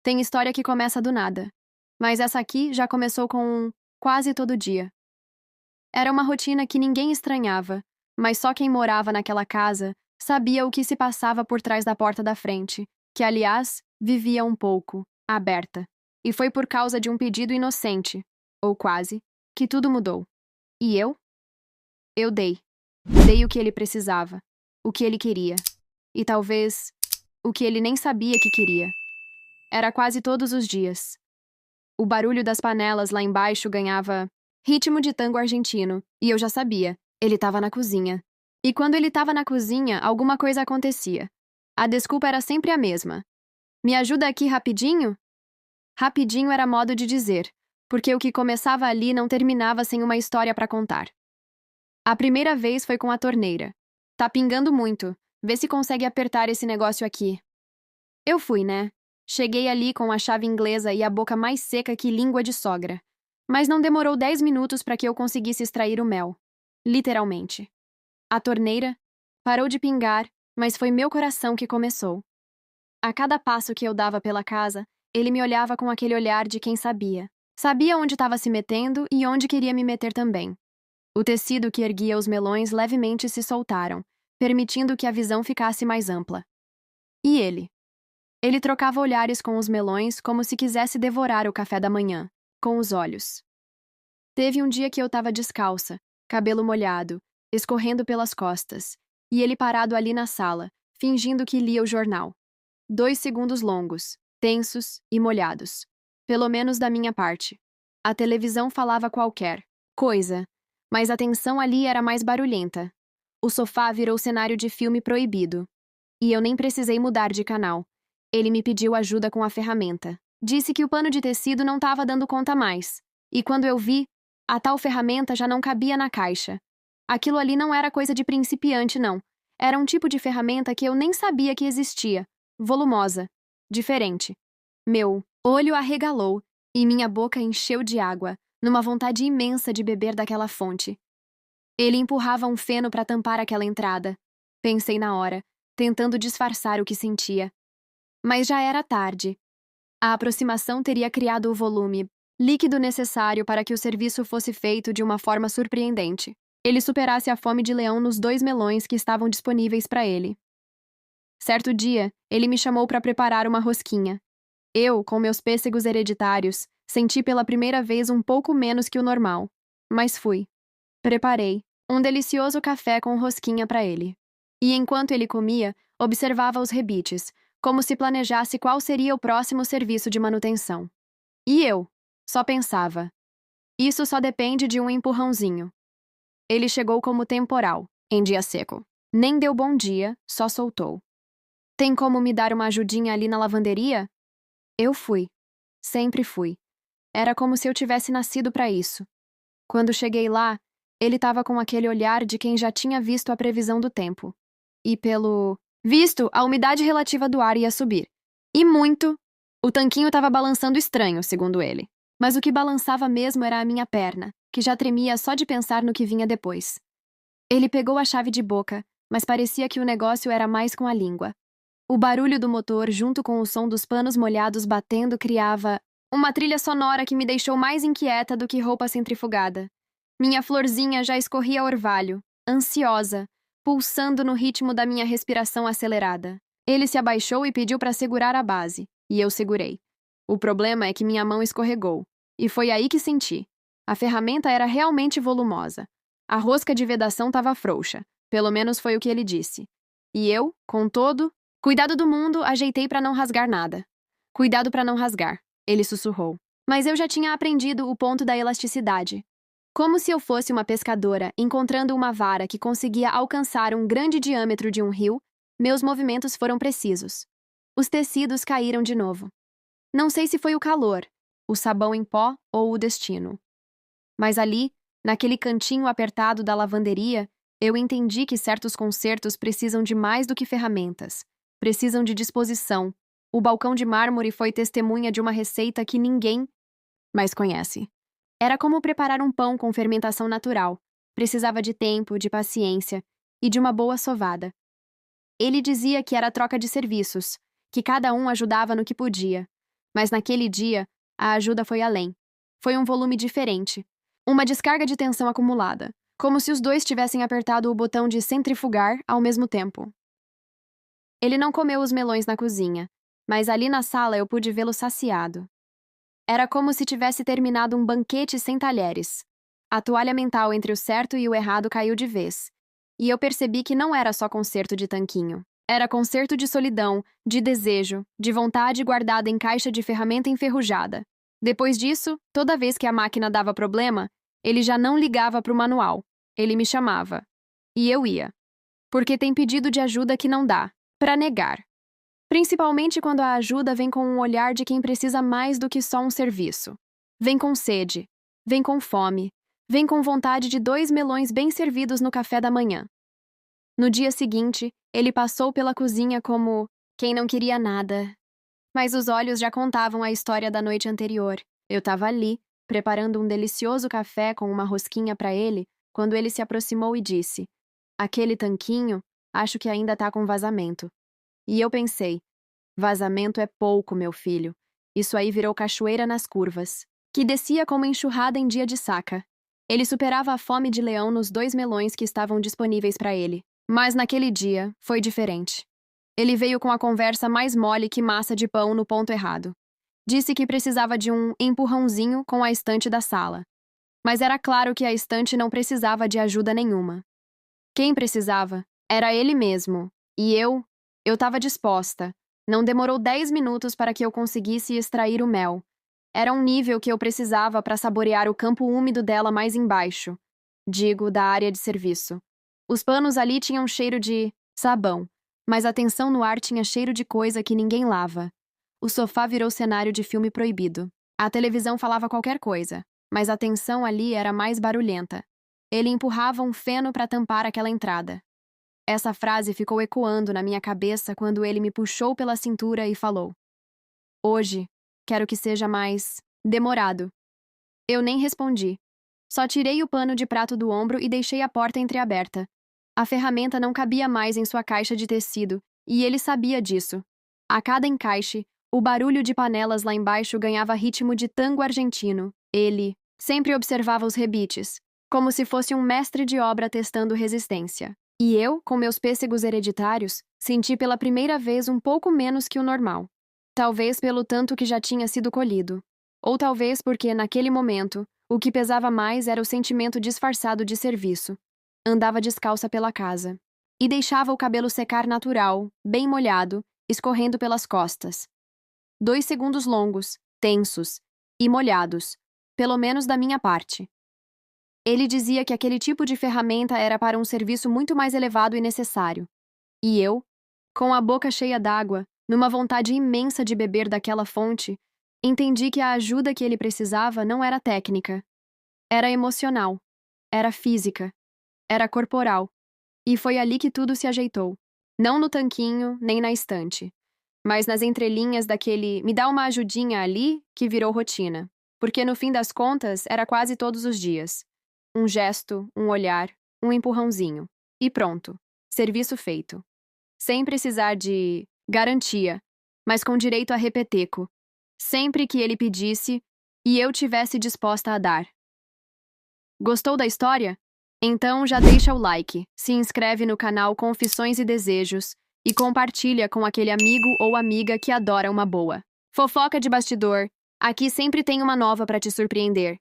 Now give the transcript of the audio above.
Tem história que começa do nada. Mas essa aqui já começou com um quase todo dia. Era uma rotina que ninguém estranhava, mas só quem morava naquela casa sabia o que se passava por trás da porta da frente, que, aliás, vivia um pouco, aberta. E foi por causa de um pedido inocente, ou quase, que tudo mudou. E eu? Eu dei. Dei o que ele precisava, o que ele queria. E talvez o que ele nem sabia que queria. Era quase todos os dias. O barulho das panelas lá embaixo ganhava ritmo de tango argentino, e eu já sabia, ele estava na cozinha. E quando ele estava na cozinha, alguma coisa acontecia. A desculpa era sempre a mesma. Me ajuda aqui rapidinho? Rapidinho era modo de dizer, porque o que começava ali não terminava sem uma história para contar. A primeira vez foi com a torneira. Tá pingando muito. Vê se consegue apertar esse negócio aqui. Eu fui, né? Cheguei ali com a chave inglesa e a boca mais seca que língua de sogra. Mas não demorou 10 minutos para que eu conseguisse extrair o mel. Literalmente. A torneira parou de pingar, mas foi meu coração que começou. A cada passo que eu dava pela casa, ele me olhava com aquele olhar de quem sabia. Sabia onde estava se metendo e onde queria me meter também. O tecido que erguia os melões levemente se soltaram, permitindo que a visão ficasse mais ampla. E ele? Ele trocava olhares com os melões como se quisesse devorar o café da manhã, com os olhos. Teve um dia que eu estava descalça, cabelo molhado, escorrendo pelas costas, e ele parado ali na sala, fingindo que lia o jornal. 2 segundos longos, tensos e molhados. Pelo menos da minha parte. A televisão falava qualquer coisa, mas a tensão ali era mais barulhenta. O sofá virou cenário de filme proibido. E eu nem precisei mudar de canal. Ele me pediu ajuda com a ferramenta. Disse que o pano de tecido não estava dando conta mais. E quando eu vi, a tal ferramenta já não cabia na caixa. Aquilo ali não era coisa de principiante, não. Era um tipo de ferramenta que eu nem sabia que existia. Volumosa. Diferente. Meu olho arregalou e minha boca encheu de água, numa vontade imensa de beber daquela fonte. Ele empurrava um feno para tampar aquela entrada. Pensei na hora, tentando disfarçar o que sentia. Mas já era tarde. A aproximação teria criado o volume, líquido necessário para que o serviço fosse feito de uma forma surpreendente. Ele superasse a fome de leão nos 2 melões que estavam disponíveis para ele. Certo dia, ele me chamou para preparar uma rosquinha. Eu, com meus pêssegos hereditários, senti pela primeira vez um pouco menos que o normal. Mas fui. Preparei um delicioso café com rosquinha para ele. E enquanto ele comia, observava os rebites, como se planejasse qual seria o próximo serviço de manutenção. E eu só pensava. Isso só depende de um empurrãozinho. Ele chegou como temporal, em dia seco. Nem deu bom dia, só soltou. Tem como me dar uma ajudinha ali na lavanderia? Eu fui. Sempre fui. Era como se eu tivesse nascido para isso. Quando cheguei lá, ele estava com aquele olhar de quem já tinha visto a previsão do tempo. E pelo visto, a umidade relativa do ar ia subir. E muito. O tanquinho estava balançando estranho, segundo ele. Mas o que balançava mesmo era a minha perna, que já tremia só de pensar no que vinha depois. Ele pegou a chave de boca, mas parecia que o negócio era mais com a língua. O barulho do motor, junto com o som dos panos molhados batendo, criava uma trilha sonora que me deixou mais inquieta do que roupa centrifugada. Minha florzinha já escorria orvalho, ansiosa, pulsando no ritmo da minha respiração acelerada. Ele se abaixou e pediu para segurar a base, e eu segurei. O problema é que minha mão escorregou, e foi aí que senti. A ferramenta era realmente volumosa. A rosca de vedação estava frouxa, pelo menos foi o que ele disse. E eu, com todo cuidado do mundo, ajeitei para não rasgar nada. Cuidado para não rasgar, ele sussurrou. Mas eu já tinha aprendido o ponto da elasticidade. Como se eu fosse uma pescadora encontrando uma vara que conseguia alcançar um grande diâmetro de um rio, meus movimentos foram precisos. Os tecidos caíram de novo. Não sei se foi o calor, o sabão em pó ou o destino. Mas ali, naquele cantinho apertado da lavanderia, eu entendi que certos concertos precisam de mais do que ferramentas. Precisam de disposição. O balcão de mármore foi testemunha de uma receita que ninguém mais conhece. Era como preparar um pão com fermentação natural. Precisava de tempo, de paciência e de uma boa sovada. Ele dizia que era troca de serviços, que cada um ajudava no que podia. Mas naquele dia, a ajuda foi além. Foi um volume diferente. Uma descarga de tensão acumulada, como se os dois tivessem apertado o botão de centrifugar ao mesmo tempo. Ele não comeu os melões na cozinha, mas ali na sala eu pude vê-lo saciado. Era como se tivesse terminado um banquete sem talheres. A toalha mental entre o certo e o errado caiu de vez. E eu percebi que não era só concerto de tanquinho. Era concerto de solidão, de desejo, de vontade guardada em caixa de ferramenta enferrujada. Depois disso, toda vez que a máquina dava problema, ele já não ligava para o manual. Ele me chamava. E eu ia. Porque tem pedido de ajuda que não dá, para negar. Principalmente quando a ajuda vem com um olhar de quem precisa mais do que só um serviço. Vem com sede, vem com fome, vem com vontade de 2 melões bem servidos no café da manhã. No dia seguinte, ele passou pela cozinha como quem não queria nada. Mas os olhos já contavam a história da noite anterior. Eu estava ali, preparando um delicioso café com uma rosquinha para ele, quando ele se aproximou e disse: "Aquele tanquinho, acho que ainda tá com vazamento." E eu pensei: vazamento é pouco, meu filho. Isso aí virou cachoeira nas curvas, que descia como enxurrada em dia de saca. Ele superava a fome de leão nos 2 melões que estavam disponíveis para ele. Mas naquele dia, foi diferente. Ele veio com a conversa mais mole que massa de pão no ponto errado. Disse que precisava de um empurrãozinho com a estante da sala. Mas era claro que a estante não precisava de ajuda nenhuma. Quem precisava era ele mesmo. E eu estava disposta. Não demorou 10 minutos para que eu conseguisse extrair o mel. Era um nível que eu precisava para saborear o campo úmido dela mais embaixo. Digo, da área de serviço. Os panos ali tinham cheiro de sabão, mas a tensão no ar tinha cheiro de coisa que ninguém lava. O sofá virou cenário de filme proibido. A televisão falava qualquer coisa, mas a tensão ali era mais barulhenta. Ele empurrava um feno para tampar aquela entrada. Essa frase ficou ecoando na minha cabeça quando ele me puxou pela cintura e falou: "Hoje, quero que seja mais demorado." Eu nem respondi. Só tirei o pano de prato do ombro e deixei a porta entreaberta. A ferramenta não cabia mais em sua caixa de tecido, e ele sabia disso. A cada encaixe, o barulho de panelas lá embaixo ganhava ritmo de tango argentino. Ele sempre observava os rebites, como se fosse um mestre de obra testando resistência. E eu, com meus pêssegos hereditários, senti pela primeira vez um pouco menos que o normal. Talvez pelo tanto que já tinha sido colhido. Ou talvez porque, naquele momento, o que pesava mais era o sentimento disfarçado de serviço. Andava descalça pela casa. E deixava o cabelo secar natural, bem molhado, escorrendo pelas costas. 2 segundos longos, tensos e molhados, pelo menos da minha parte. Ele dizia que aquele tipo de ferramenta era para um serviço muito mais elevado e necessário. E eu, com a boca cheia d'água, numa vontade imensa de beber daquela fonte, entendi que a ajuda que ele precisava não era técnica. Era emocional. Era física. Era corporal. E foi ali que tudo se ajeitou. Não no tanquinho, nem na estante. Mas nas entrelinhas daquele "me dá uma ajudinha ali" que virou rotina. Porque no fim das contas, era quase todos os dias. Um gesto, um olhar, um empurrãozinho. E pronto. Serviço feito. Sem precisar de garantia, mas com direito a repeteco. Sempre que ele pedisse e eu tivesse disposta a dar. Gostou da história? Então já deixa o like, se inscreve no canal Confissões e Desejos e compartilha com aquele amigo ou amiga que adora uma boa fofoca de bastidor. Aqui sempre tem uma nova para te surpreender.